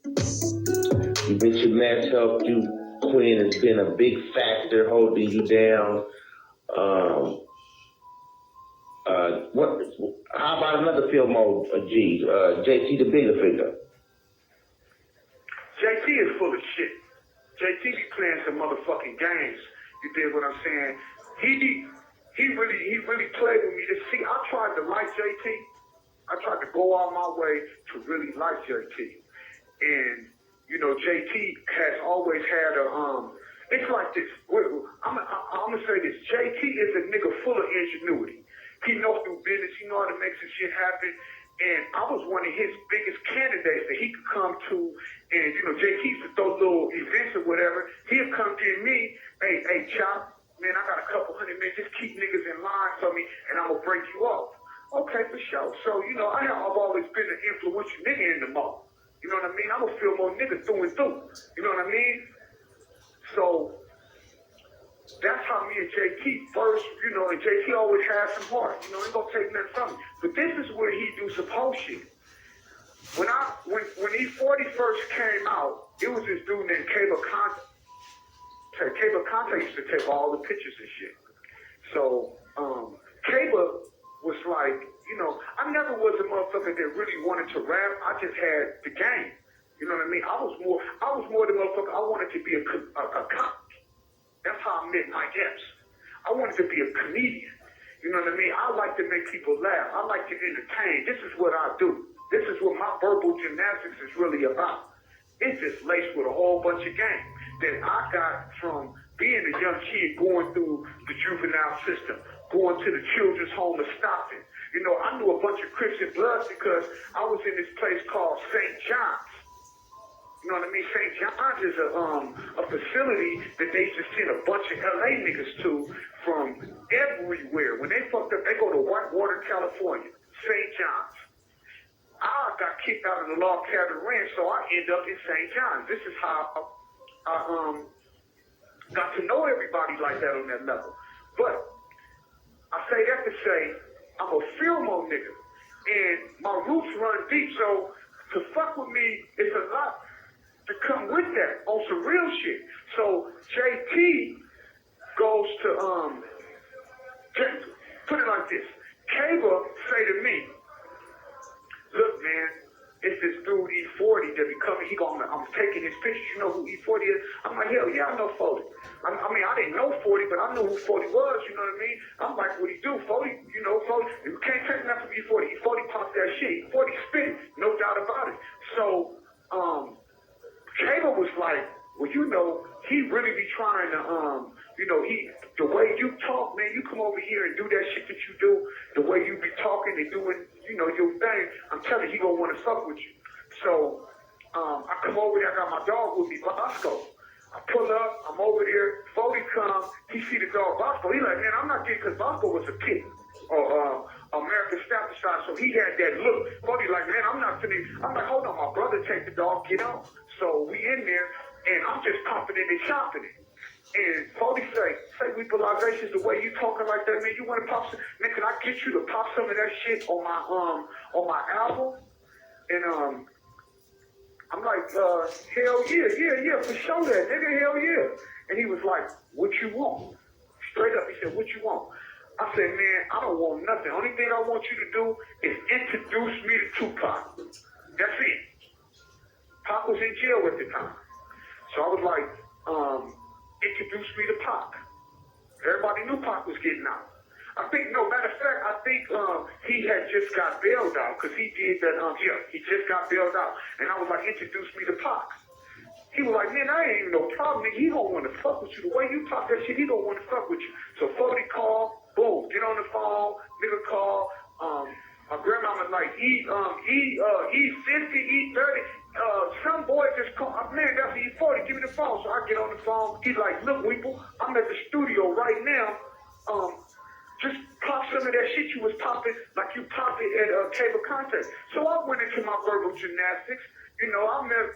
You bet your match helped you. Queen has been a big factor holding you down. What? How about another film mode, G? JT the Bigga figga. JT is full of shit. JT be playing some motherfucking games. You dig what I'm saying? He really played with me. See, I tried to like JT. I tried to go out my way to really like JT. And, you know, JT has always had it's like this. I'm going to say this. JT is a nigga full of ingenuity. He knows through business. He know how to make some shit happen. And I was one of his biggest candidates that he could come to. And, you know, JT used to throw little events or whatever. He'd come to me, hey, Chop, man, I got a couple hundred men. Just keep niggas in line for me, and I'm going to break you off. Okay, for sure. So, you know, I've always been an influential nigga in the mall. You know what I mean? I'm going to feel more niggas through and through. You know what I mean? So that's how me and JT first, you know, and JT always had some heart. You know, he gonna take nothing from me. But this is where he do some whole shit. When E-40 first came out, it was this dude named Cable Conte. Cable Conte used to take all the pictures and shit. So, Cable was like, you know, I never was a motherfucker that really wanted to rap. I just had the game. You know what I mean? I was more the motherfucker. I wanted to be a comic. That's how I met Mike Epps. I wanted to be a comedian. You know what I mean? I like to make people laugh. I like to entertain. This is what I do. This is what my verbal gymnastics is really about. It's just laced with a whole bunch of game that I got from being a young kid going through the juvenile system, going to the children's home of Stockton. You know, I knew a bunch of Crips and Bloods because I was in this place called St. John's. You know what I mean? St. John's is a facility that they just send a bunch of LA niggas to from everywhere. When they fucked up, they go to Whitewater, California, St. John's. I got kicked out of the Log Cabin Ranch, so I end up in St. John's. This is how I got to know everybody like that on that level. But I say that to say I'm a filmo nigga, and my roots run deep, so to fuck with me is a lot to come with that on some real shit. So JT goes to put it like this. Cable say to me, look, man, it's this dude E-40 that be coming. I'm taking his pictures. You know who E-40 is? I'm like, hell yeah, I know 40. I mean, I didn't know 40, but I knew who 40 was. You know what I mean? I'm like, what he do? 40, you know, 40. You can't take nothing from E-40. E-40 pops that shit. E-40 spit, no doubt about it. So, Cable was like, well, you know, he really be trying to, you know, the way you talk, man, you come over here and do that shit that you do, the way you be talking and doing, you know, your thing, I'm telling you, he gonna want to fuck with you. So, I come over there, I got my dog with me, Bosco. I pull up, I'm over there, 40 comes, he see the dog Bosco, he like, man, I'm not getting, because Bosco was a kid, American Staffordshire, so he had that look. 40 like, man, I'm not finna, I'm like, hold on, my brother take the dog, get on. So we in there, and I'm just pumping it and chopping it. And 40 say weaponization's the way you talking like that, man, you want to pop some, man, can I get you to pop some of that shit on my album? And, I'm like, hell yeah, for sure that, nigga, hell yeah. And he was like, what you want? Straight up, he said, what you want? I said, man, I don't want nothing. Only thing I want you to do is introduce me to Tupac. That's it. Pac was in jail at the time. So I was like, introduce me to Pac. Everybody knew Pac was getting out. I think, no, matter of fact, I think he had just got bailed out because he did that, he just got bailed out. And I was like, introduce me to Pac. He was like, man, I ain't even no problem, nigga. He don't want to fuck with you. The way you talk that shit, he don't want to fuck with you. So 40 call, boom, get on the phone, nigga call. My grandmama like, E50, E30, some boy just called, man, that's E40, give me the phone. So I get on the phone, he's like, look, Weeple, I'm at the studio right now, just pop some of that shit you was popping like you popped it at Cable Contact. So I went into my verbal gymnastics, you know, I met